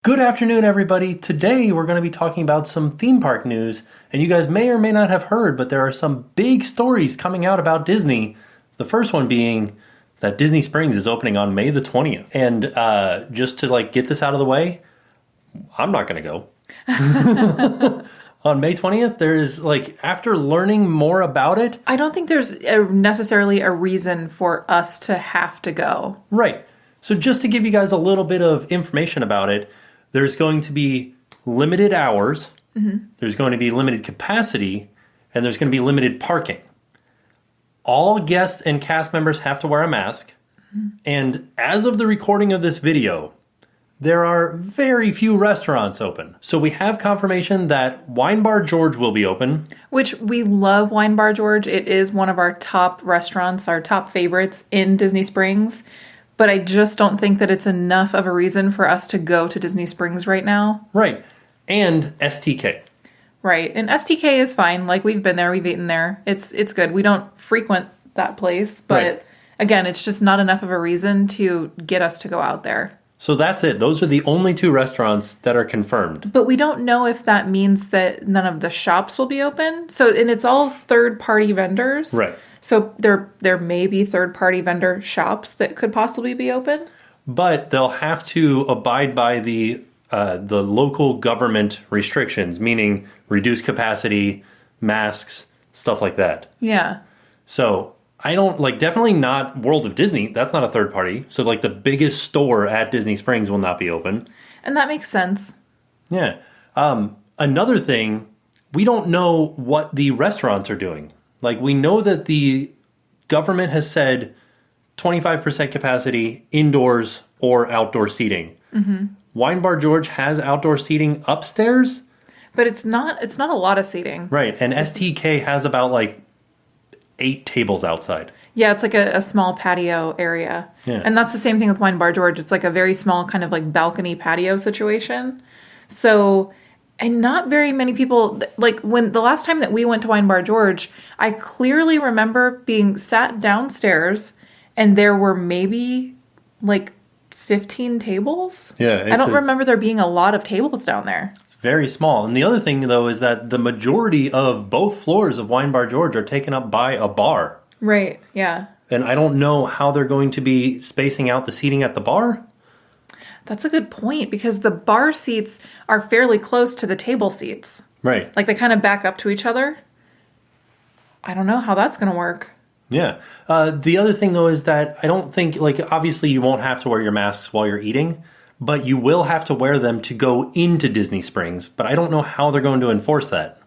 Good afternoon, everybody. Today we're going to be talking about some theme park news, and you guys may or may not have heard, but there are some big stories coming out about Disney. The first one being that Disney Springs is opening on May the 20th. And just to get this out of the way, I'm not going to go. On May 20th, there's after learning more about it. I don't think there's necessarily a reason for us to have to go. Right. So just to give you guys a little bit of information about it, there's going to be limited hours, there's going to be limited capacity, and there's going to be limited parking. All guests and cast members have to wear a mask. And as of the recording of this video, there are very few restaurants open. So we have confirmation that Wine Bar George will be open. Which we love Wine Bar George. It is one of our top restaurants, our top favorites in Disney Springs. But I just don't think that it's enough of a reason for us to go to Disney Springs right now. Right. And STK. Right. And STK is fine. We've been there, we've eaten there. It's good. We don't frequent that place. But again, it's just not enough of a reason to get us to go out there. So that's it. Those are the only two restaurants that are confirmed. But we don't know if that means that none of the shops will be open. And it's all third-party vendors. Right. So there may be third-party vendor shops that could possibly be open. But they'll have to abide by the local government restrictions, meaning reduced capacity, masks, stuff like that. Yeah. So I don't, definitely not World of Disney. That's not a third party. So, the biggest store at Disney Springs will not be open. And that makes sense. Yeah. Another thing, we don't know what the restaurants are doing. We know that the government has said 25% capacity, indoors or outdoor seating. Mm-hmm. Wine Bar George has outdoor seating upstairs. But it's not a lot of seating. Right. And STK has about, 8 tables outside. Yeah, it's a small patio area. Yeah. And that's the same thing with Wine Bar George. It's a very small kind of balcony patio situation. So, and not very many people, when the last time that we went to Wine Bar George, I clearly remember being sat downstairs and there were maybe 15 tables. Yeah. I don't remember there being a lot of tables down there. Very small. And the other thing, though, is that the majority of both floors of Wine Bar George are taken up by a bar. Right, yeah. And I don't know how they're going to be spacing out the seating at the bar. That's a good point, because the bar seats are fairly close to the table seats. Right. They kind of back up to each other. I don't know how that's going to work. Yeah. The other thing, though, is that I don't think, obviously you won't have to wear your masks while you're eating, but you will have to wear them to go into Disney Springs. But I don't know how they're going to enforce that.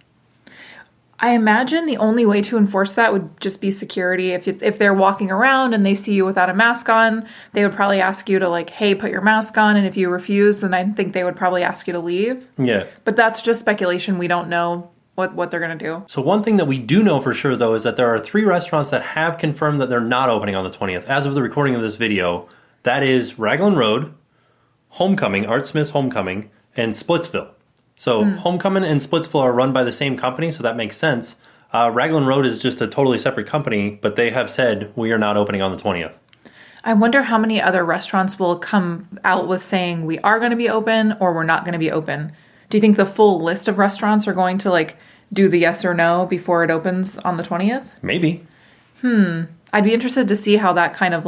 I imagine the only way to enforce that would just be security. If they're walking around and they see you without a mask on, they would probably ask you to hey, put your mask on. And if you refuse, then I think they would probably ask you to leave. Yeah. But that's just speculation. We don't know what they're going to do. So one thing that we do know for sure, though, is that there are 3 restaurants that have confirmed that they're not opening on the 20th. As of the recording of this video, that is Raglan Road, Homecoming, Art Smith's Homecoming, and Splitsville. So Homecoming and Splitsville are run by the same company, so that makes sense. Raglan Road is just a totally separate company, but they have said we are not opening on the 20th. I wonder how many other restaurants will come out with saying we are going to be open or we're not going to be open. Do you think the full list of restaurants are going to do the yes or no before it opens on the 20th? Maybe. I'd be interested to see how that kind of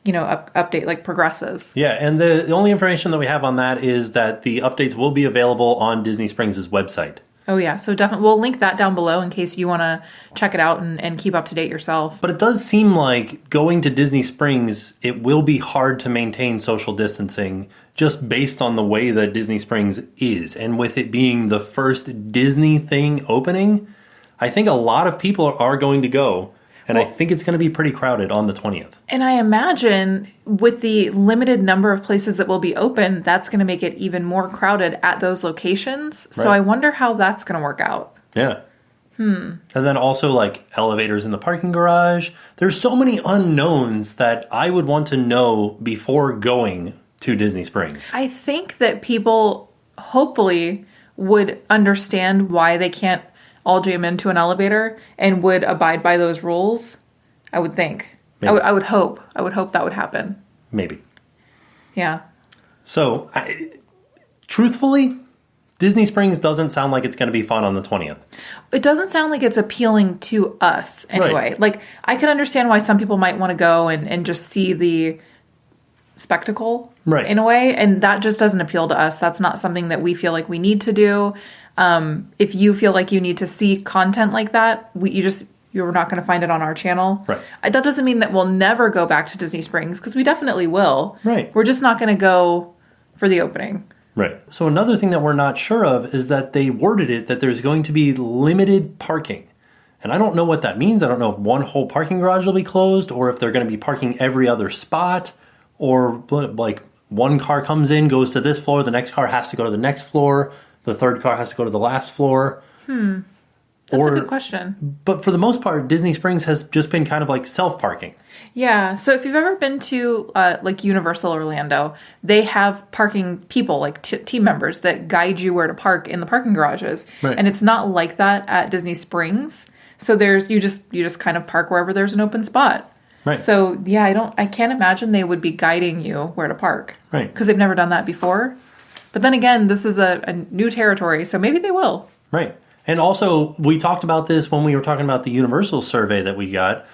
update progresses. Yeah, and the only information that we have on that is that the updates will be available on Disney Springs' website. Oh yeah, so definitely we'll link that down below in case you want to check it out and keep up to date yourself. But it does seem like going to Disney Springs, it will be hard to maintain social distancing just based on the way that Disney Springs is. And with it being the first Disney thing opening, I think a lot of people are going to go. And I think it's going to be pretty crowded on the 20th. And I imagine with the limited number of places that will be open, that's going to make it even more crowded at those locations. So I wonder how that's going to work out. Yeah. And then also elevators in the parking garage. There's so many unknowns that I would want to know before going to Disney Springs. I think that people hopefully would understand why they can't all jam into an elevator and would abide by those rules. I would think. I would hope. I would hope that would happen. Maybe. Yeah. So, truthfully, Disney Springs doesn't sound like it's going to be fun on the 20th. It doesn't sound like it's appealing to us anyway. Right. Like, I can understand why some people might want to go and just see the spectacle in a way, and that just doesn't appeal to us. That's not something that we feel like we need to do. If you feel like you need to see content like that, you're not going to find it on our channel. Right. That doesn't mean that we'll never go back to Disney Springs, because we definitely will. Right. We're just not going to go for the opening. Right. So another thing that we're not sure of is that they worded it that there's going to be limited parking. And I don't know what that means. I don't know if one whole parking garage will be closed, or if they're going to be parking every other spot, or like one car comes in, goes to this floor, the next car has to go to the next floor, the third car has to go to the last floor. That's a good question. But for the most part, Disney Springs has just been kind of like self-parking. Yeah. So if you've ever been to like Universal Orlando, they have parking people, like team members that guide you where to park in the parking garages. Right. And it's not like that at Disney Springs. So you just kind of park wherever there's an open spot. Right. So yeah, I can't imagine they would be guiding you where to park. Right. Because they've never done that before. But then again, this is a new territory, so maybe they will. Right. And also, we talked about this when we were talking about the Universal survey that we got.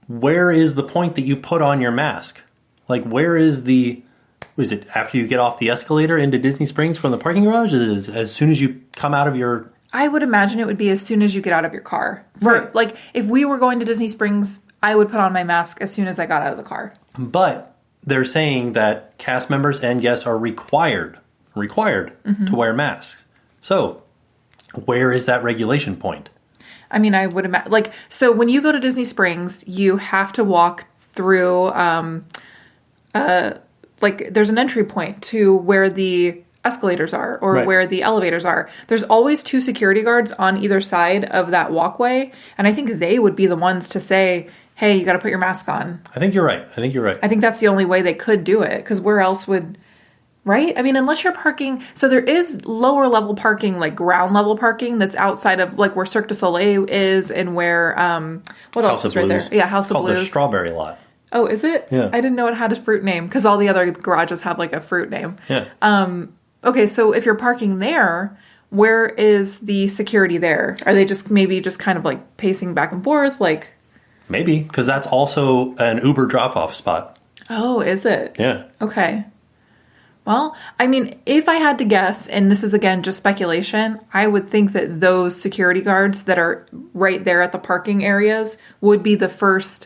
Where is the point that you put on your mask? Like, where is it after you get off the escalator into Disney Springs from the parking garage? Is as soon as you come out of your... I would imagine it would be as soon as you get out of your car. Right. Like, if we were going to Disney Springs, I would put on my mask as soon as I got out of the car. But they're saying that cast members and guests are required to wear masks. So, where is that regulation point? I mean, I would imagine, like, so when you go to Disney Springs, you have to walk through, like, there's an entry point to where the escalators are, or where the elevators are. There's always 2 security guards on either side of that walkway, and I think they would be the ones to say, hey, you got to put your mask on. I think you're right. I think that's the only way they could do it, because where else would... Right? I mean, unless you're parking... So there is lower level parking, like ground level parking, that's outside of, like, where Cirque du Soleil is, and where... what else is right there? Yeah, House of Blues. It's called the Strawberry Lot. Oh, is it? Yeah. I didn't know it had a fruit name, because all the other garages have, like, a fruit name. Yeah. Okay, so if you're parking there, where is the security there? Are they maybe just kind of, like, pacing back and forth, like... Maybe, because that's also an Uber drop-off spot. Oh, is it? Yeah. Okay. Well, I mean, if I had to guess, and this is, again, just speculation, I would think that those security guards that are right there at the parking areas would be the first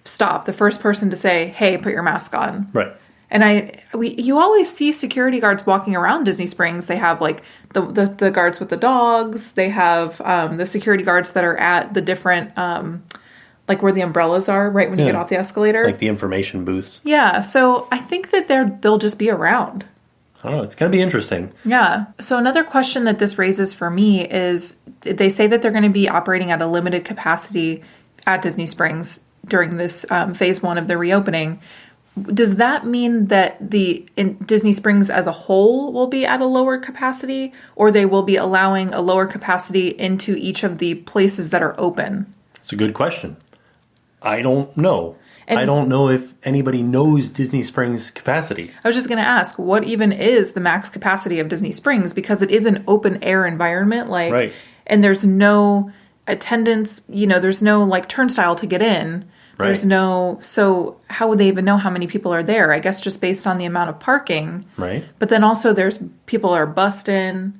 stop, the first person to say, hey, put your mask on. Right. And you always see security guards walking around Disney Springs. They have, like, the guards with the dogs. They have the security guards that are at the different... like where the umbrellas are, right when you get off the escalator. Like the information booths. Yeah, so I think that they'll just be around. I don't know, it's going to be interesting. Yeah. So another question that this raises for me is, they say that they're going to be operating at a limited capacity at Disney Springs during this phase 1 of the reopening. Does that mean that Disney Springs as a whole will be at a lower capacity, or they will be allowing a lower capacity into each of the places that are open? It's a good question. I don't know. I don't know if anybody knows Disney Springs capacity. I was just going to ask, what even is the max capacity of Disney Springs? Because it is an open air environment, like, right. And there's no attendance, there's no, like, turnstile to get in. Right. There's no, so how would they even know how many people are there? I guess just based on the amount of parking. Right. But then also people are bussed in.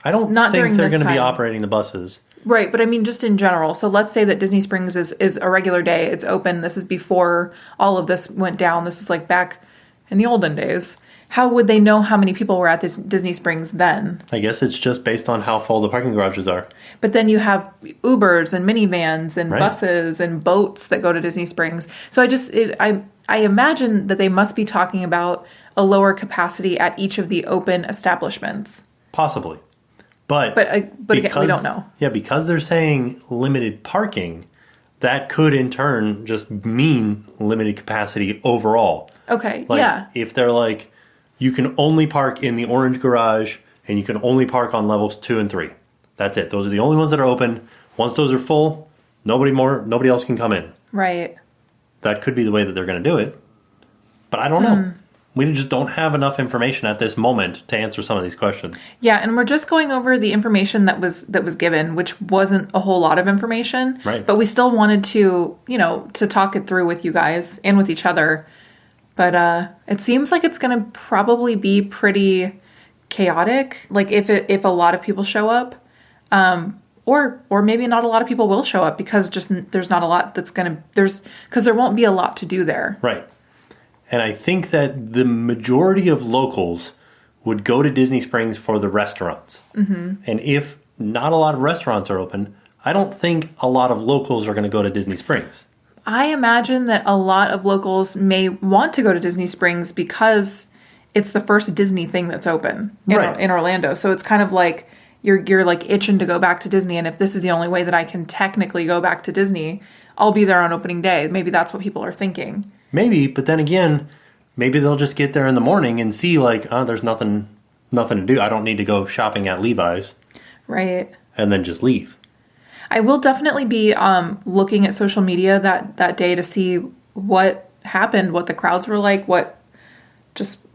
I don't think they're going to be operating the buses. Right, but I mean just in general. So let's say that Disney Springs is a regular day. It's open. This is before all of this went down. This is like back in the olden days. How would they know how many people were at this Disney Springs then? I guess it's just based on how full the parking garages are. But then you have Ubers and minivans and buses and boats that go to Disney Springs. So I imagine that they must be talking about a lower capacity at each of the open establishments. Possibly. But again, we don't know. Yeah, because they're saying limited parking, that could in turn just mean limited capacity overall. Okay, like, yeah. If they're like, you can only park in the orange garage and you can only park on levels 2 and 3. That's it. Those are the only ones that are open. Once those are full, nobody else can come in. Right. That could be the way that they're going to do it. But I don't know. We just don't have enough information at this moment to answer some of these questions. Yeah, and we're just going over the information that was given, which wasn't a whole lot of information. Right. But we still wanted to, to talk it through with you guys and with each other. But it seems like it's going to probably be pretty chaotic. Like if a lot of people show up, or maybe not a lot of people will show up because there's not a lot because there won't be a lot to do there. Right. And I think that the majority of locals would go to Disney Springs for the restaurants. Mm-hmm. And if not a lot of restaurants are open, I don't think a lot of locals are going to go to Disney Springs. I imagine that a lot of locals may want to go to Disney Springs because it's the first Disney thing that's open in Orlando. So it's kind of like you're like itching to go back to Disney. And if this is the only way that I can technically go back to Disney, I'll be there on opening day. Maybe that's what people are thinking. Maybe, but then again, maybe they'll just get there in the morning and see there's nothing to do. I don't need to go shopping at Levi's. Right. And then just leave. I will definitely be looking at social media that day to see what happened, what the crowds were like, just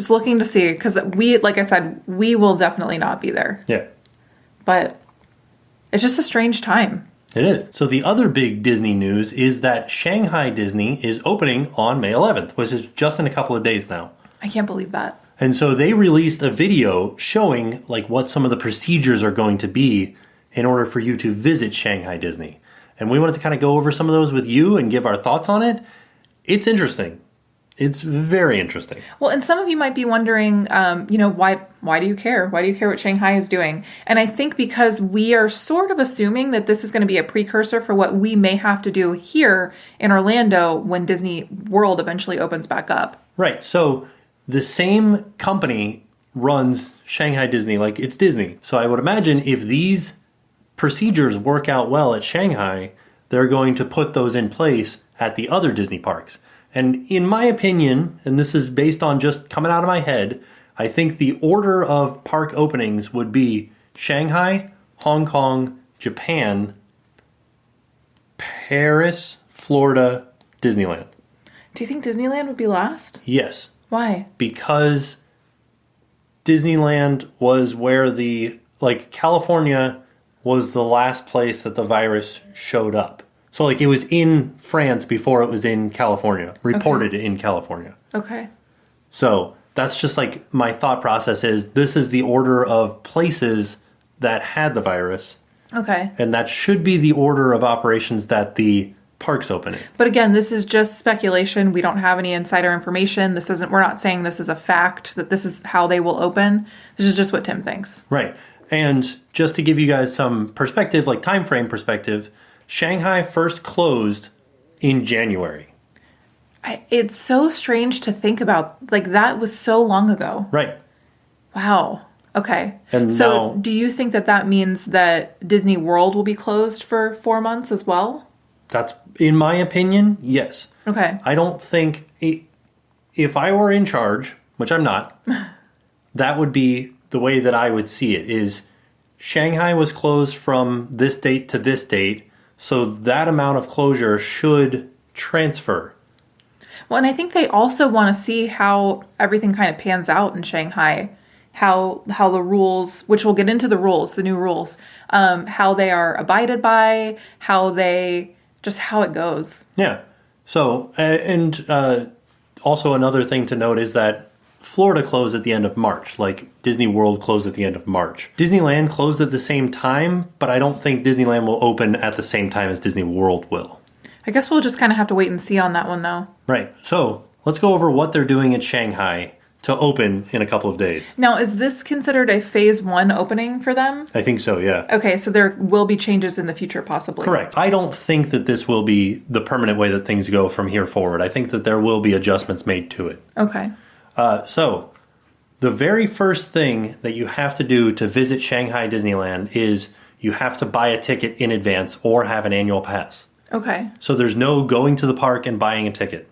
looking to see, because like I said, we will definitely not be there. Yeah. But it's just a strange time. It is. So the other big Disney news is that Shanghai Disney is opening on May 11th, which is just in a couple of days now. I can't believe that. And so they released a video showing what some of the procedures are going to be in order for you to visit Shanghai Disney. And we wanted to kind of go over some of those with you and give our thoughts on it. It's interesting. It's very interesting. Well, and some of you might be wondering, why do you care? Why do you care what Shanghai is doing? And I think because we are sort of assuming that this is going to be a precursor for what we may have to do here in Orlando when Disney World eventually opens back up. Right. So the same company runs Shanghai Disney like it's Disney. So I would imagine if these procedures work out well at Shanghai, they're going to put those in place at the other Disney parks. And in my opinion, and this is based on just coming out of my head, I think the order of park openings would be Shanghai, Hong Kong, Japan, Paris, Florida, Disneyland. Do you think Disneyland would be last? Yes. Why? Because Disneyland was where California was the last place that the virus showed up. So, it was in France before it was in California, reported in California. Okay. So, that's just my thought process is this is the order of places that had the virus. Okay. And that should be the order of operations that the parks open in. But again, this is just speculation. We don't have any insider information. We're not saying this is a fact, that this is how they will open. This is just what Tim thinks. Right. And just to give you guys some perspective, time frame perspective, Shanghai first closed in January. It's so strange to think about. That was so long ago. Right. Wow. Okay. And so do you think that means that Disney World will be closed for 4 months as well? That's, in my opinion, yes. Okay. I don't think, if I were in charge, which I'm not, that would be the way that I would see it, is Shanghai was closed from this date to this date. So that amount of closure should transfer. Well, and I think they also want to see how everything kind of pans out in Shanghai, how the rules, which we'll get into the rules, the new rules, how they are abided by, how it goes. Yeah. So, and also another thing to note is that Florida closed at the end of March, Disney World closed at the end of March. Disneyland closed at the same time, but I don't think Disneyland will open at the same time as Disney World will. I guess we'll just kind of have to wait and see on that one, though. Right. So, let's go over what they're doing at Shanghai to open in a couple of days. Now, is this considered a phase 1 opening for them? I think so, yeah. Okay, so there will be changes in the future, possibly. Correct. I don't think that this will be the permanent way that things go from here forward. I think that there will be adjustments made to it. Okay. So, the very first thing that you have to do to visit Shanghai Disneyland is you have to buy a ticket in advance or have an annual pass. Okay. So there's no going to the park and buying a ticket.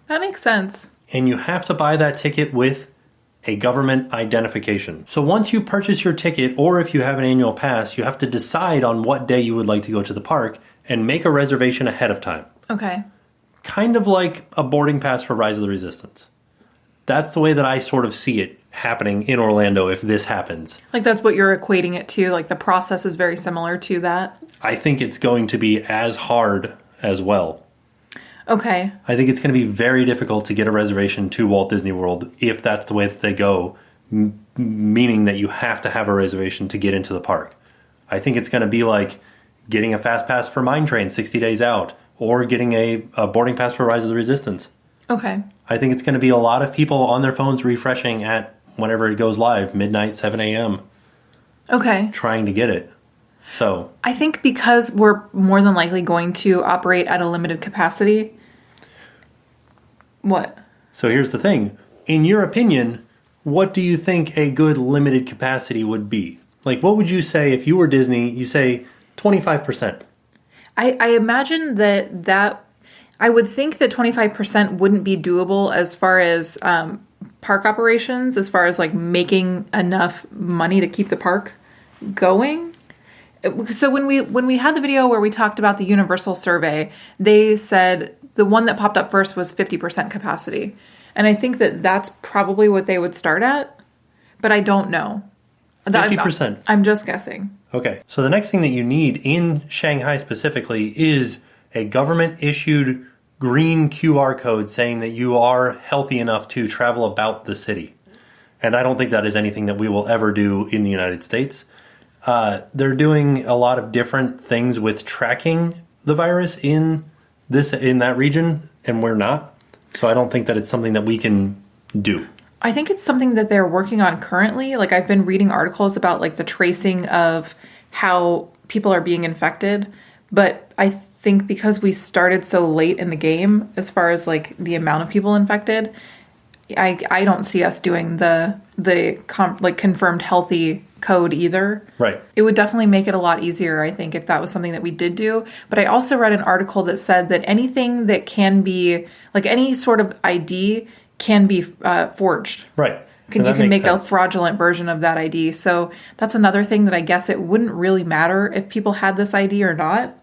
That makes sense. And you have to buy that ticket with a government identification. So once you purchase your ticket, or if you have an annual pass, you have to decide on what day you would like to go to the park and make a reservation ahead of time. Okay. Kind of like a boarding pass for Rise of the Resistance. That's the way that I sort of see it happening in Orlando if this happens. Like that's what you're equating it to? Like the process is very similar to that? I think it's going to be as hard as well. Okay. I think it's going to be very difficult to get a reservation to Walt Disney World if that's the way that they go, meaning that you have to have a reservation to get into the park. I think it's going to be like getting a fast pass for Mine Train 60 days out, or getting a boarding pass for Rise of the Resistance. Okay. I think it's going to be a lot of people on their phones refreshing at whenever it goes live, midnight, 7 a.m. Okay. Trying to get it. So I think because we're more than likely going to operate at a limited capacity. What? So here's the thing. In your opinion, what do you think a good limited capacity would be? Like, what would you say if you were Disney? You say 25%. I imagine that I would think that 25% wouldn't be doable as far as park operations, as far as like making enough money to keep the park going. So when we had the video where we talked about the Universal survey, they said the one that popped up first was 50% capacity. And I think that that's probably what they would start at, but I don't know. 50%. I'm just guessing. Okay. So the next thing that you need in Shanghai specifically is a government-issued green QR code saying that you are healthy enough to travel about the city. And I don't think that is anything that we will ever do in the United States. They're doing a lot of different things with tracking the virus in that region, and we're not. So I don't think that it's something that we can do. I think it's something that they're working on currently. Like I've been reading articles about like the tracing of how people are being infected, but I think because we started so late in the game as far as like the amount of people infected, I don't see us doing the confirmed healthy code either. Right. It would definitely make it a lot easier, I think, if that was something that we did do. But I also read an article that said that anything that can be, like any sort of ID can be forged. Right. You can make a fraudulent version of that ID. So that's another thing that I guess it wouldn't really matter if people had this ID or not.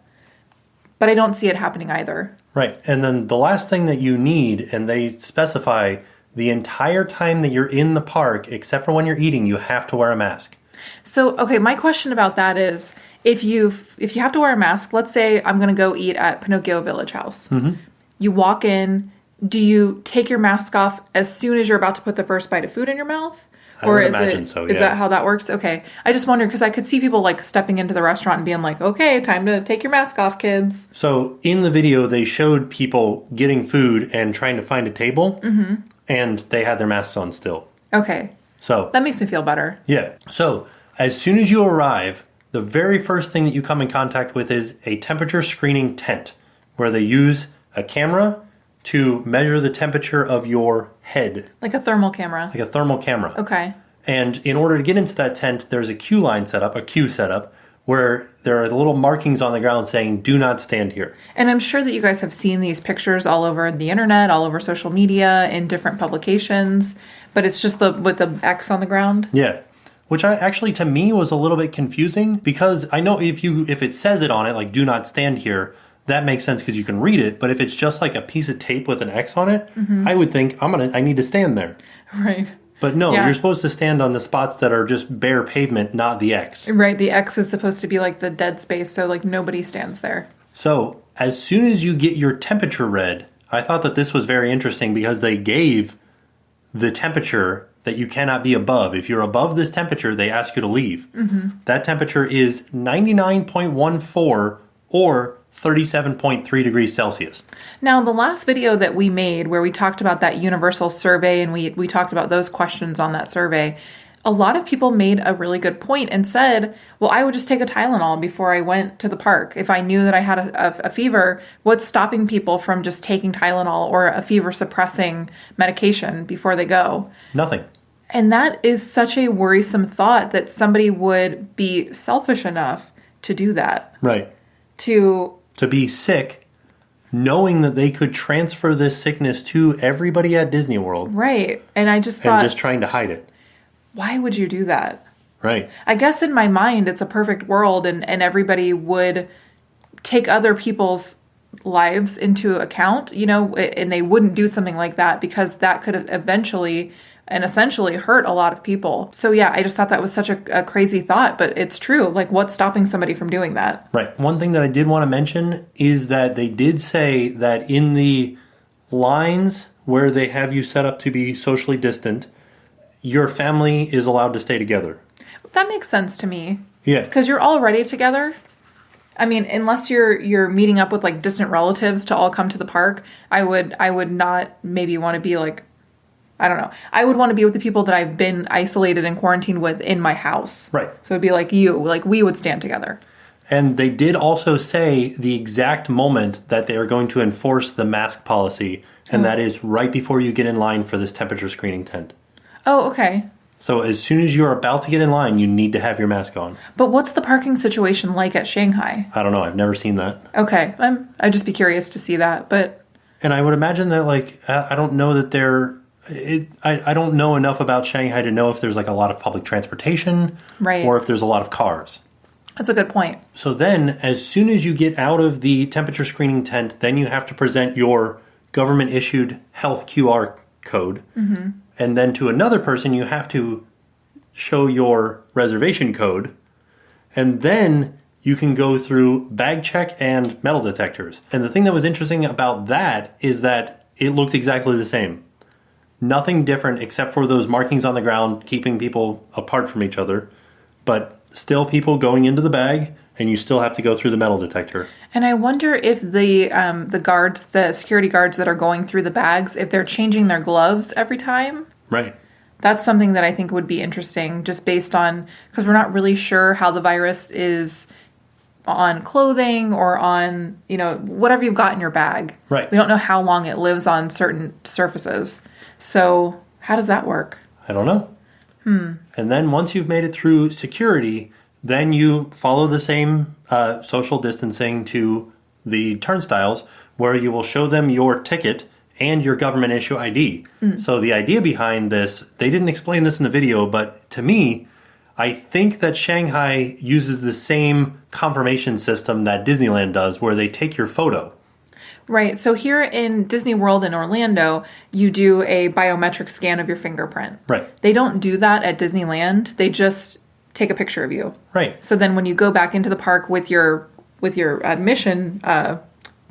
But I don't see it happening either. Right. And then the last thing that you need, and they specify the entire time that you're in the park, except for when you're eating, you have to wear a mask. So, okay, my question about that is, if you have to wear a mask, let's say I'm going to go eat at Pinocchio Village House. Mm-hmm. You walk in, do you take your mask off as soon as you're about to put the first bite of food in your mouth? Or I would imagine so, yeah. Is that how that works? Okay. I just wondered because I could see people like stepping into the restaurant and being like, okay, time to take your mask off, kids. So in the video, they showed people getting food and trying to find a table, mm-hmm. and they had their masks on still. Okay. So that makes me feel better. Yeah. So as soon as you arrive, the very first thing that you come in contact with is a temperature screening tent where they use a camera to measure the temperature of your head. Like a thermal camera. Like a thermal camera. Okay. And in order to get into that tent, there's a queue set up, where there are the little markings on the ground saying, do not stand here. And I'm sure that you guys have seen these pictures all over the internet, all over social media, in different publications, but it's just with the X on the ground. Yeah. Which to me was a little bit confusing, because I know if it says it on it, like do not stand here, that makes sense because you can read it. But if it's just like a piece of tape with an X on it, mm-hmm. I would think I need to stand there. Right. But no, You're supposed to stand on the spots that are just bare pavement, not the X. Right. The X is supposed to be like the dead space, so like nobody stands there. So as soon as you get your temperature read, I thought that this was very interesting because they gave the temperature that you cannot be above. If you're above this temperature, they ask you to leave. Mm-hmm. That temperature is 99.14 or 37.3 degrees Celsius. Now, the last video that we made where we talked about that universal survey and we talked about those questions on that survey, a lot of people made a really good point and said, well, I would just take a Tylenol before I went to the park. If I knew that I had a fever, what's stopping people from just taking Tylenol or a fever suppressing medication before they go? Nothing. And that is such a worrisome thought that somebody would be selfish enough to do that. Right. To be sick, knowing that they could transfer this sickness to everybody at Disney World. Right. And I just thought... And just trying to hide it. Why would you do that? Right. I guess in my mind, it's a perfect world and everybody would take other people's lives into account, and they wouldn't do something like that because that could eventually and essentially hurt a lot of people. So yeah, I just thought that was such a crazy thought, but it's true. Like, what's stopping somebody from doing that? Right. One thing that I did want to mention is that they did say that in the lines where they have you set up to be socially distant, your family is allowed to stay together. That makes sense to me. Yeah. Because you're already together. I mean, unless you're meeting up with like distant relatives to all come to the park, I would not maybe want to be like, I don't know. I would want to be with the people that I've been isolated and quarantined with in my house. Right. So it'd be like we would stand together. And they did also say the exact moment that they are going to enforce the mask policy, and that is right before you get in line for this temperature screening tent. Oh, okay. So as soon as you're about to get in line, you need to have your mask on. But what's the parking situation like at Shanghai? I don't know. I've never seen that. Okay. I'd just be curious to see that. And I would imagine that, like, I don't know that they're... I don't know enough about Shanghai to know if there's like a lot of public transportation, right, or if there's a lot of cars. That's a good point. So then, as soon as you get out of the temperature screening tent, then you have to present your government-issued health QR code. Mm-hmm. And then to another person, you have to show your reservation code. And then you can go through bag check and metal detectors. And the thing that was interesting about that is that it looked exactly the same. Nothing different except for those markings on the ground keeping people apart from each other. But still people going into the bag, and you still have to go through the metal detector. And I wonder if the guards, the security guards that are going through the bags, if they're changing their gloves every time. Right. That's something that I think would be interesting, just based on, because we're not really sure how the virus is on clothing or on, whatever you've got in your bag. Right. We don't know how long it lives on certain surfaces. So how does that work? I don't know. And then once you've made it through security, then you follow the same social distancing to the turnstiles, where you will show them your ticket and your government issue ID. So the idea behind this, they didn't explain this in the video, but to me, I think that Shanghai uses the same confirmation system that Disneyland does, where they take your photo. Right. So here in Disney World in Orlando, you do a biometric scan of your fingerprint. Right. They don't do that at Disneyland. They just take a picture of you. Right. So then when you go back into the park with your admission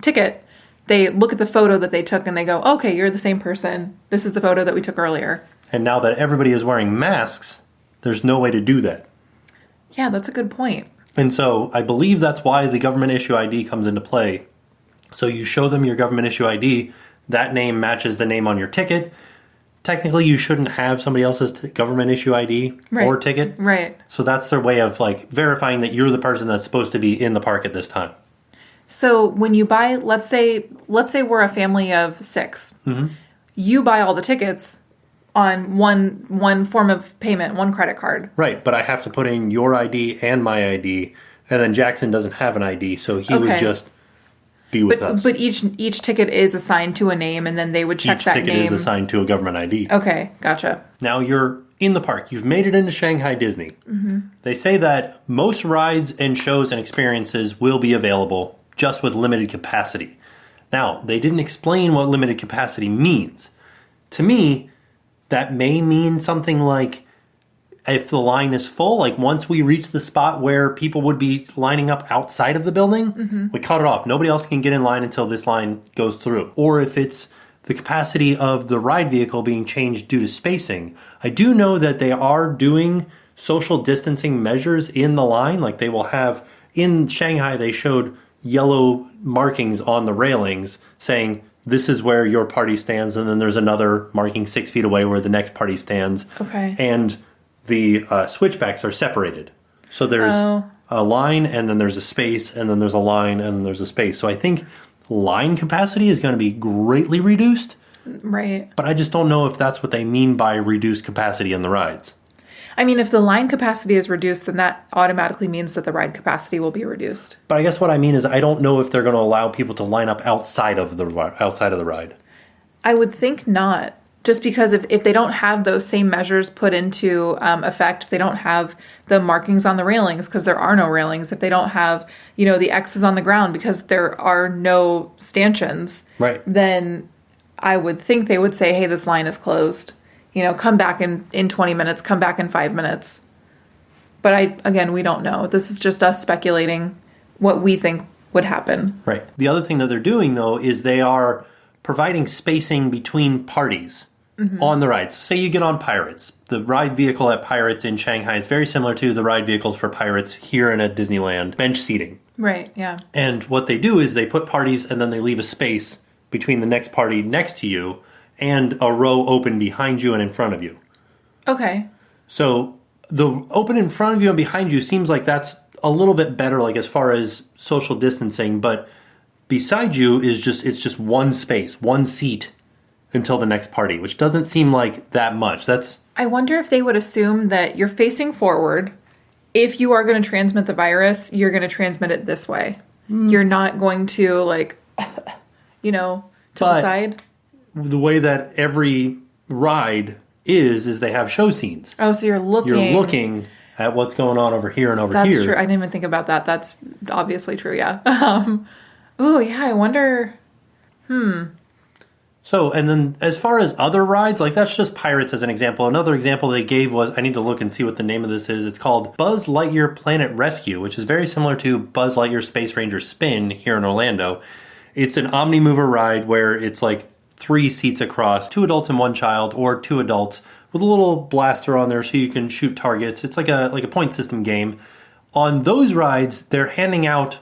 ticket, they look at the photo that they took and they go, okay, you're the same person. This is the photo that we took earlier. And now that everybody is wearing masks, there's no way to do that. Yeah, that's a good point. And so I believe that's why the government issue ID comes into play. So you show them your government issue ID, that name matches the name on your ticket. Technically, you shouldn't have somebody else's government issue ID or ticket. Right. So that's their way of like verifying that you're the person that's supposed to be in the park at this time. So when you buy, let's say we're a family of 6. Mm-hmm. You buy all the tickets on one form of payment, one credit card. Right, but I have to put in your ID and my ID, and then Jackson doesn't have an ID, so he would just be with us. But each ticket is assigned to a name, and then they would check that name. Each ticket is assigned to a government ID. Okay, gotcha. Now you're in the park. You've made it into Shanghai Disney. Mm-hmm. They say that most rides and shows and experiences will be available, just with limited capacity. Now, they didn't explain what limited capacity means. To me, that may mean something like if the line is full, like once we reach the spot where people would be lining up outside of the building, we cut it off. Nobody else can get in line until this line goes through. Or if it's the capacity of the ride vehicle being changed due to spacing. I do know that they are doing social distancing measures in the line. Like they will have, in Shanghai, they showed yellow markings on the railings saying, this is where your party stands, and then there's another marking 6 feet away where the next party stands. Okay. And the switchbacks are separated. So there's a line, and then there's a space, and then there's a line, and then there's a space. So I think line capacity is going to be greatly reduced. Right. But I just don't know if that's what they mean by reduced capacity in the rides. I mean, if the line capacity is reduced, then that automatically means that the ride capacity will be reduced. But I guess what I mean is I don't know if they're going to allow people to line up outside of the ride. I would think not, Just because if they don't have those same measures put into effect, if they don't have the markings on the railings because there are no railings, if they don't have, the X's on the ground because there are no stanchions, right, then I would think they would say, hey, this line is closed. Come back in 20 minutes, come back in 5 minutes. But we don't know. This is just us speculating what we think would happen. Right. The other thing that they're doing, though, is they are providing spacing between parties. On the rides. Say you get on Pirates. The ride vehicle at Pirates in Shanghai is very similar to the ride vehicles for Pirates here and at Disneyland. Bench seating. Right, yeah. And what they do is they put parties and then they leave a space between the next party next to you and a row open behind you and in front of you. Okay. So the open in front of you and behind you seems like that's a little bit better, like as far as social distancing, but beside you is it's just one space, one seat until the next party, which doesn't seem like that much. I wonder if they would assume that you're facing forward. If you are going to transmit the virus, you're going to transmit it this way. You're not going to to the side. The way that every ride is they have show scenes. Oh, so you're looking at what's going on over here and over here. That's true. I didn't even think about that. That's obviously true, yeah. Oh, yeah, I wonder. So, and then as far as other rides, that's just Pirates as an example. Another example they gave was, I need to look and see what the name of this is. It's called Buzz Lightyear Planet Rescue, which is very similar to Buzz Lightyear Space Ranger Spin here in Orlando. It's an Omnimover ride where it's 3 seats across, 2 adults and 1 child, or 2 adults with a little blaster on there so you can shoot targets. It's like a point system game. On those rides, they're handing out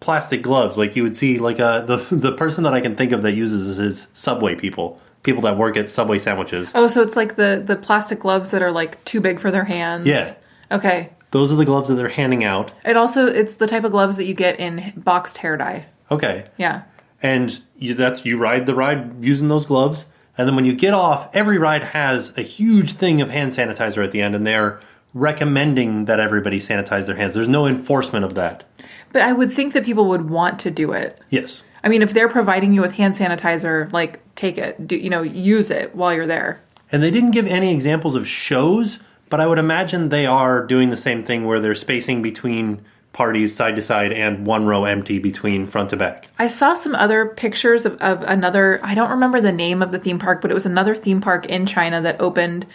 plastic gloves like you would see the person that I can think of that uses this is Subway people that work at Subway sandwiches. Oh, so it's like the plastic gloves that are too big for their hands. Yeah. Okay. Those are the gloves that they're handing out. It's the type of gloves that you get in boxed hair dye. Okay. Yeah. And you ride the ride using those gloves, and then when you get off, every ride has a huge thing of hand sanitizer at the end, and they're recommending that everybody sanitize their hands. There's no enforcement of that. But I would think that people would want to do it. Yes. I mean, if they're providing you with hand sanitizer, take it. Use it while you're there. And they didn't give any examples of shows, but I would imagine they are doing the same thing where they're spacing between parties side to side and one row empty between front to back. I saw some other pictures of another, I don't remember the name of the theme park, but it was another theme park in China that opened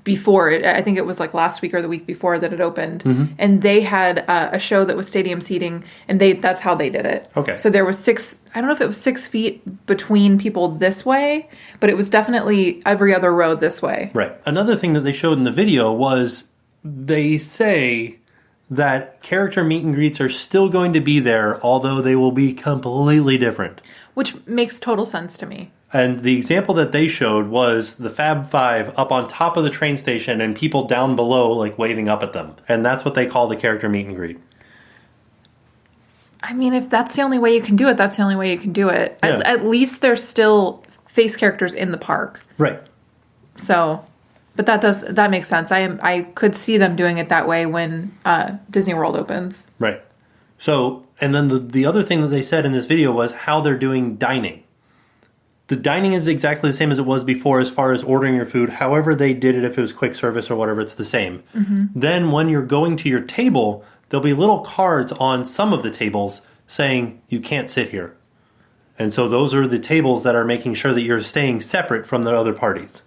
before it. I think it was last week or the week before that it opened. Mm-hmm. And they had a show that was stadium seating, and that's how they did it. Okay. So there was 6, I don't know if it was 6 feet between people this way, but it was definitely every other row this way. Right. Another thing that they showed in the video was they say that character meet and greets are still going to be there, although they will be completely different. Which makes total sense to me. And the example that they showed was the Fab Five up on top of the train station and people down below waving up at them. And that's what they call the character meet and greet. I mean, if that's the only way you can do it, that's the only way you can do it. Yeah. At least there's still face characters in the park. Right. So, but that makes sense. I could see them doing it that way when Disney World opens. Right. So, and then the other thing that they said in this video was how they're doing dining. The dining is exactly the same as it was before as far as ordering your food. However they did it, if it was quick service or whatever, it's the same. Mm-hmm. Then when you're going to your table, there'll be little cards on some of the tables saying you can't sit here. And so those are the tables that are making sure that you're staying separate from the other parties.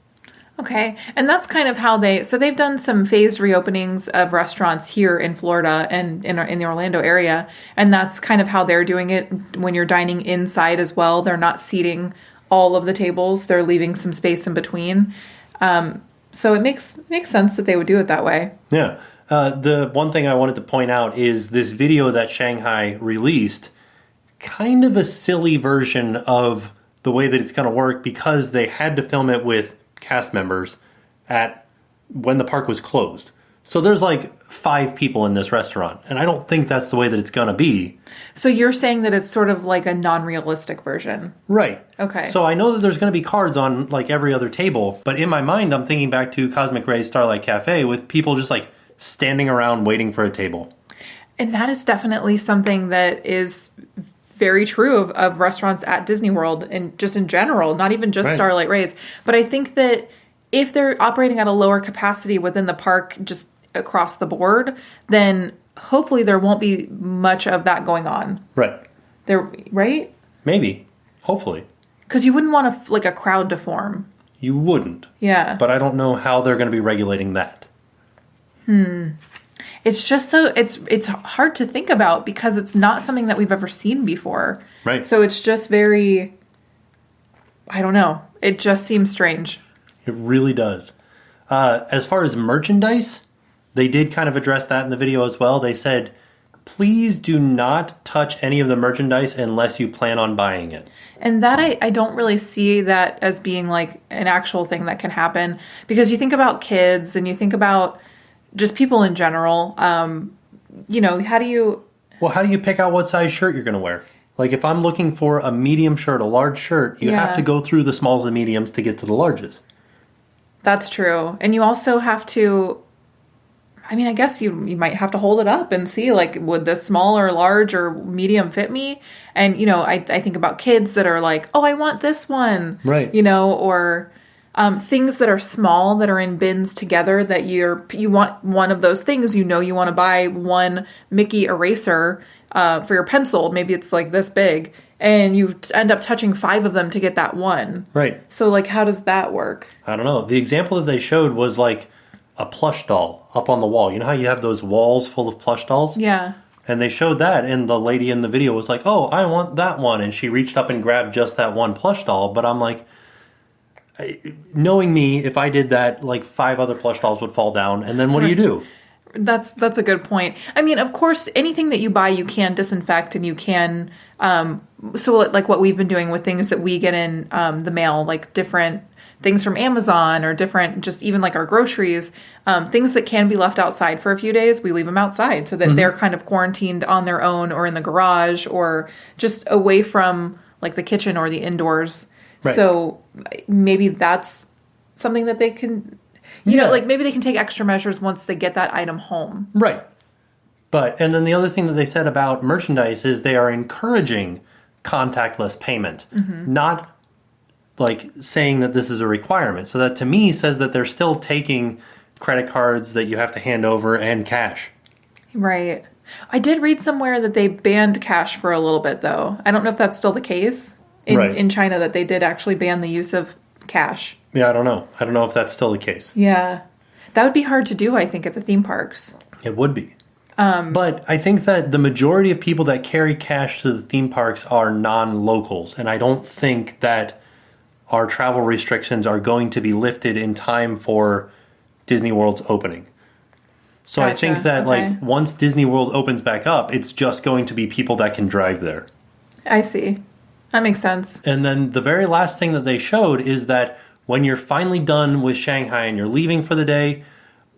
Okay. And that's kind of how they've done some phased reopenings of restaurants here in Florida and in the Orlando area. And that's kind of how they're doing it when you're dining inside as well. They're not seating all of the tables. They're leaving some space in between. So it makes sense that they would do it that way. Yeah. The one thing I wanted to point out is this video that Shanghai released, kind of a silly version of the way that it's going to work because they had to film it with cast members when the park was closed. So there's 5 people in this restaurant, and I don't think that's the way that it's going to be. So you're saying that it's sort of like a non-realistic version. Right. Okay. So I know that there's going to be cards on every other table, but in my mind I'm thinking back to Cosmic Ray's Starlight Cafe with people just standing around waiting for a table. And that is definitely something that is very true of restaurants at Disney World and just in general, not even just Starlight Rays. But I think that if they're operating at a lower capacity within the park just across the board, then hopefully there won't be much of that going on. Right. Right? Maybe. Hopefully. Because you wouldn't want a crowd to form. You wouldn't. Yeah. But I don't know how they're going to be regulating that. It's just it's hard to think about because it's not something that we've ever seen before. Right. So it's just very, I don't know. It just seems strange. It really does. As far as merchandise, they did kind of address that in the video as well. They said, please do not touch any of the merchandise unless you plan on buying it. And that I don't really see that as being like an actual thing that can happen. Because you think about kids and you think about just people in general. How do you pick out what size shirt you're going to wear? Like if I'm looking for a medium shirt, a large shirt, you have to go through the smalls and mediums to get to the larges. That's true. And you also have to, I guess you might have to hold it up and see, like, would this small or large or medium fit me? And, I think about kids that are like, oh, I want this one. Right. Or things that are small that are in bins together that you want one of those things. You want to buy one Mickey eraser for your pencil. Maybe it's like this big. And you end up touching 5 of them to get that one. Right. So, like, how does that work? I don't know. The example that they showed was, like, a plush doll up on the wall. You know how you have those walls full of plush dolls? Yeah. And they showed that, and the lady in the video was like, oh, I want that one. And she reached up and grabbed just that one plush doll. But I'm like, knowing me, if I did that, like 5 other plush dolls would fall down. And then what do you do? That's a good point. Of course, anything that you buy, you can disinfect and you can... so like what we've been doing with things that we get in the mail, like different things from Amazon or different, just even like our groceries, things that can be left outside for a few days, we leave them outside so that they're kind of quarantined on their own or in the garage or just away from like the kitchen or the indoors. Right. So maybe that's something that they can, maybe they can take extra measures once they get that item home. Right. And then the other thing that they said about merchandise is they are encouraging contactless payment, not like saying that this is a requirement. So that to me says that they're still taking credit cards that you have to hand over and cash. Right. I did read somewhere that they banned cash for a little bit, though. I don't know if that's still the case in China, that they did actually ban the use of cash. Yeah, I don't know. I don't know if that's still the case. Yeah. That would be hard to do, I think, at the theme parks. It would be. But I think that the majority of people that carry cash to the theme parks are non-locals. And I don't think that our travel restrictions are going to be lifted in time for Disney World's opening. So gotcha. I think that like once Disney World opens back up, it's just going to be people that can drive there. I see. That makes sense. And then the very last thing that they showed is that when you're finally done with Shanghai and you're leaving for the day,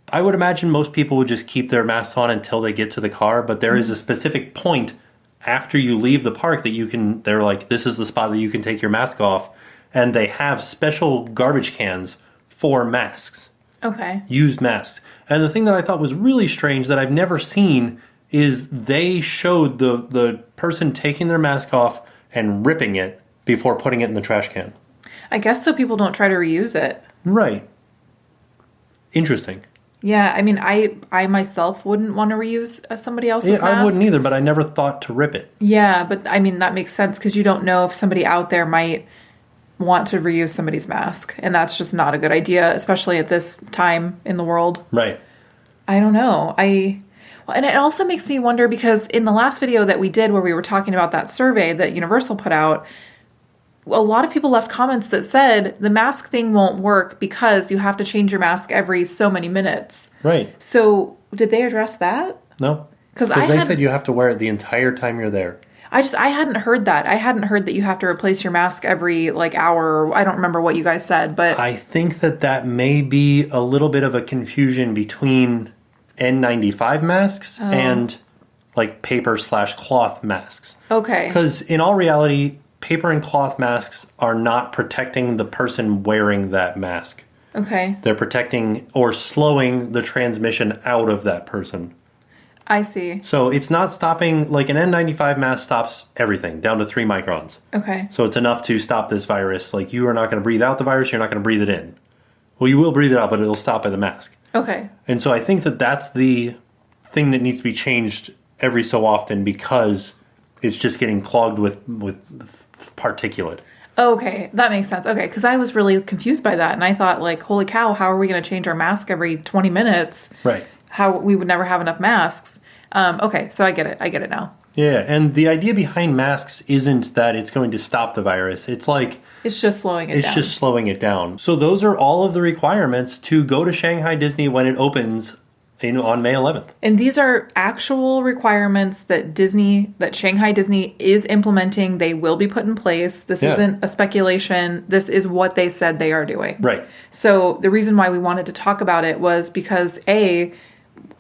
I would imagine most people would just keep their masks on until they get to the car, but there is a specific point after you leave the park that they're like, this is the spot that you can take your mask off, and they have special garbage cans for masks. Okay. Used masks. And the thing that I thought was really strange that I've never seen is they showed the person taking their mask off and ripping it before putting it in the trash can. I guess so people don't try to reuse it. Right. Interesting. Yeah, I myself wouldn't want to reuse somebody else's mask. I wouldn't either, but I never thought to rip it. Yeah, but that makes sense because you don't know if somebody out there might want to reuse somebody's mask, and that's just not a good idea, especially at this time in the world. Right. I don't know. And it also makes me wonder because in the last video that we did where we were talking about that survey that Universal put out, a lot of people left comments that said the mask thing won't work because you have to change your mask every so many minutes. Right. So did they address that? No. Because they said you have to wear it the entire time you're there. I hadn't heard that. I hadn't heard that you have to replace your mask every hour. I don't remember what you guys said, but I think that may be a little bit of a confusion between N95 masks and paper/cloth masks. Okay. Because in all reality, paper and cloth masks are not protecting the person wearing that mask. Okay. They're protecting or slowing the transmission out of that person. I see. So it's not stopping, like an N95 mask stops everything down to 3 microns. Okay. So it's enough to stop this virus. Like, you are not going to breathe out the virus, you're not going to breathe it in. Well, you will breathe it out, but it'll stop by the mask. Okay. And so I think that that's the thing that needs to be changed every so often, because it's just getting clogged with particulate. Okay, that makes sense. Okay, because I was really confused by that, and I thought, like, holy cow, how are we going to change our mask every 20 minutes? Right. How we would never have enough masks. Okay, so I get it. I get it now. Yeah, and the idea behind masks isn't that it's going to stop the virus. It's like... It's just slowing it down. It's just slowing it down. So those are all of the requirements to go to Shanghai Disney when it opens on May 11th. And these are actual requirements that Shanghai Disney is implementing. They will be put in place. This isn't a speculation. This is what they said they are doing. Right. So the reason why we wanted to talk about it was because, A,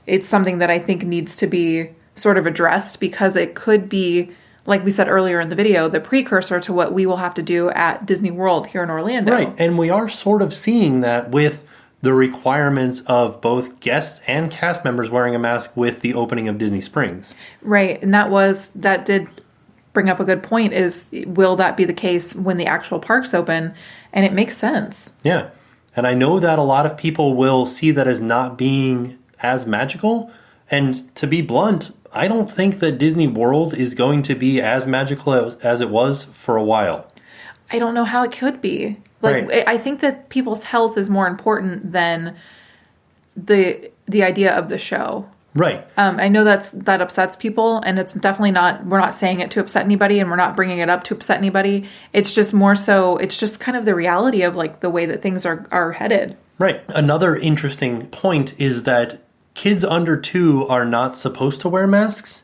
it's something that I think needs to be sort of addressed, because it could be, like we said earlier in the video, the precursor to what we will have to do at Disney World here in Orlando. Right. And we are sort of seeing that with the requirements of both guests and cast members wearing a mask with the opening of Disney Springs. Right. And that did bring up a good point, is will that be the case when the actual parks open? And it makes sense. Yeah. And I know that a lot of people will see that as not being as magical. And to be blunt, I don't think that Disney World is going to be as magical as it was for a while. I don't know how it could be. Like, right. I think that people's health is more important than the idea of the show. Right. I know that upsets people, and it's definitely not, we're not saying it to upset anybody, and we're not bringing it up to upset anybody. It's just more so, it's just kind of the reality of, like, the way that things are headed. Right. Another interesting point is that kids under 2 are not supposed to wear masks.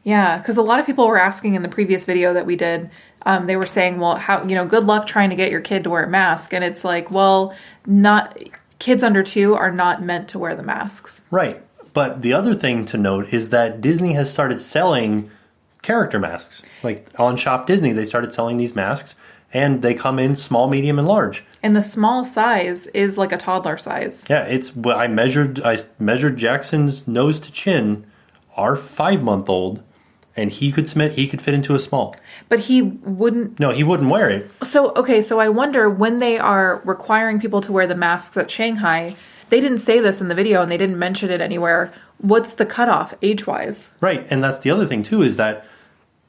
Yeah, because a lot of people were asking in the previous video that we did, they were saying, well, how, good luck trying to get your kid to wear a mask. And it's like, well, kids under 2 are not meant to wear the masks. Right. But the other thing to note is that Disney has started selling character masks. Like on Shop Disney, they started selling these masks, and they come in small, medium, and large. And the small size is like a toddler size. Yeah, I measured Jackson's nose to chin, our 5-month-old, and he could fit into a small. But he wouldn't... No, he wouldn't wear it. So I wonder, when they are requiring people to wear the masks at Shanghai, they didn't say this in the video and they didn't mention it anywhere. What's the cutoff age-wise? Right, and that's the other thing, too, is that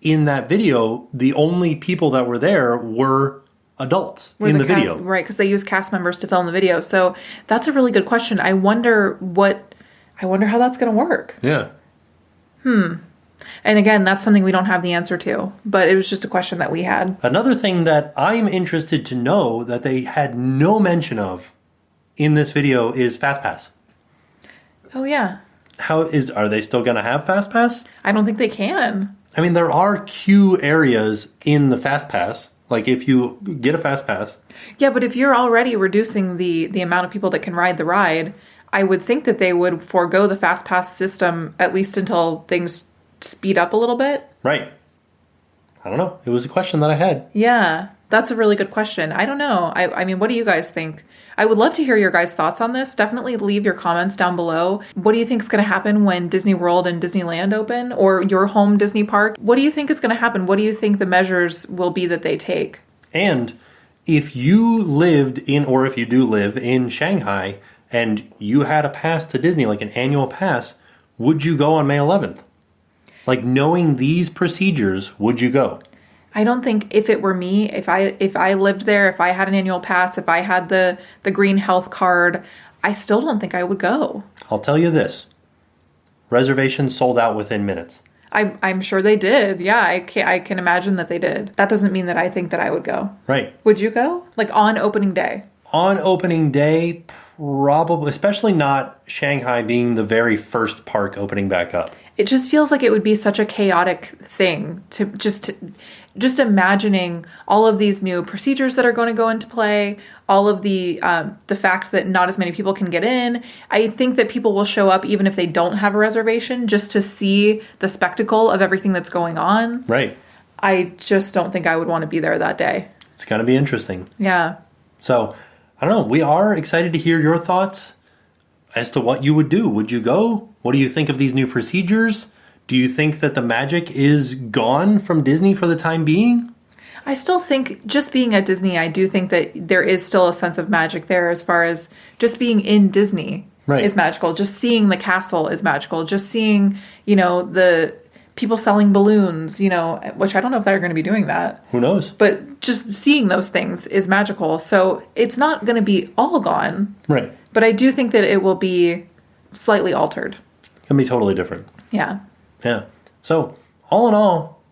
in that video, the only people that were there were adults in the video. Right, because they use cast members to film the video. So that's a really good question. I wonder how that's going to work. Yeah. And again, that's something we don't have the answer to, but it was just a question that we had. Another thing that I'm interested to know that they had no mention of in this video is FastPass. Oh, yeah. Are they still going to have FastPass? I don't think they can. I mean, there are queue areas in the FastPass. Like, if you get a FastPass. Yeah, but if you're already reducing the amount of people that can ride the ride, I would think that they would forego the FastPass system at least until things speed up a little bit. Right. I don't know. It was a question that I had. Yeah, that's a really good question. I don't know. I mean, what do you guys think? I would love to hear your guys' thoughts on this. Definitely leave your comments down below. What do you think is going to happen when Disney World and Disneyland open, or your home Disney park? What do you think is going to happen? What do you think the measures will be that they take? And if you lived in, or if you do live in Shanghai and you had a pass to Disney, like an annual pass, would you go on May 11th? Like, knowing these procedures, would you go? I don't think, if it were me, if I lived there, if I had an annual pass, if I had the green health card, I still don't think I would go. I'll tell you this. Reservations sold out within minutes. I'm sure they did. Yeah, I can imagine that they did. That doesn't mean that I think that I would go. Right. Would you go? Like, on opening day? On opening day, probably, especially not Shanghai being the very first park opening back up. It just feels like it would be such a chaotic thing to just imagining all of these new procedures that are going to go into play, all of the fact that not as many people can get in. I think that people will show up even if they don't have a reservation just to see the spectacle of everything that's going on. Right. I just don't think I would want to be there that day. It's going to be interesting. Yeah. So, I don't know. We are excited to hear your thoughts. as to what you would do. Would you go? What do you think of these new procedures? Do you think that the magic is gone from Disney for the time being? I still think, just being at Disney, I do think that there is still a sense of magic there, as far as just being in Disney is magical. Just seeing the castle is magical. Just seeing, the people selling balloons, which I don't know if they're going to be doing that. Who knows? But just seeing those things is magical. So it's not going to be all gone. Right. But I do think that it will be slightly altered. It can be totally different. Yeah. Yeah. So, all in all,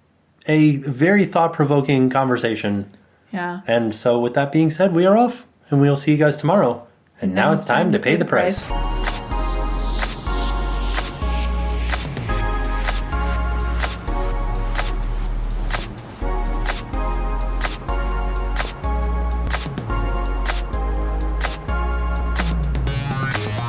a very thought-provoking conversation. Yeah. And so with that being said, we are off, and we'll see you guys tomorrow. And now it's time to pay the price.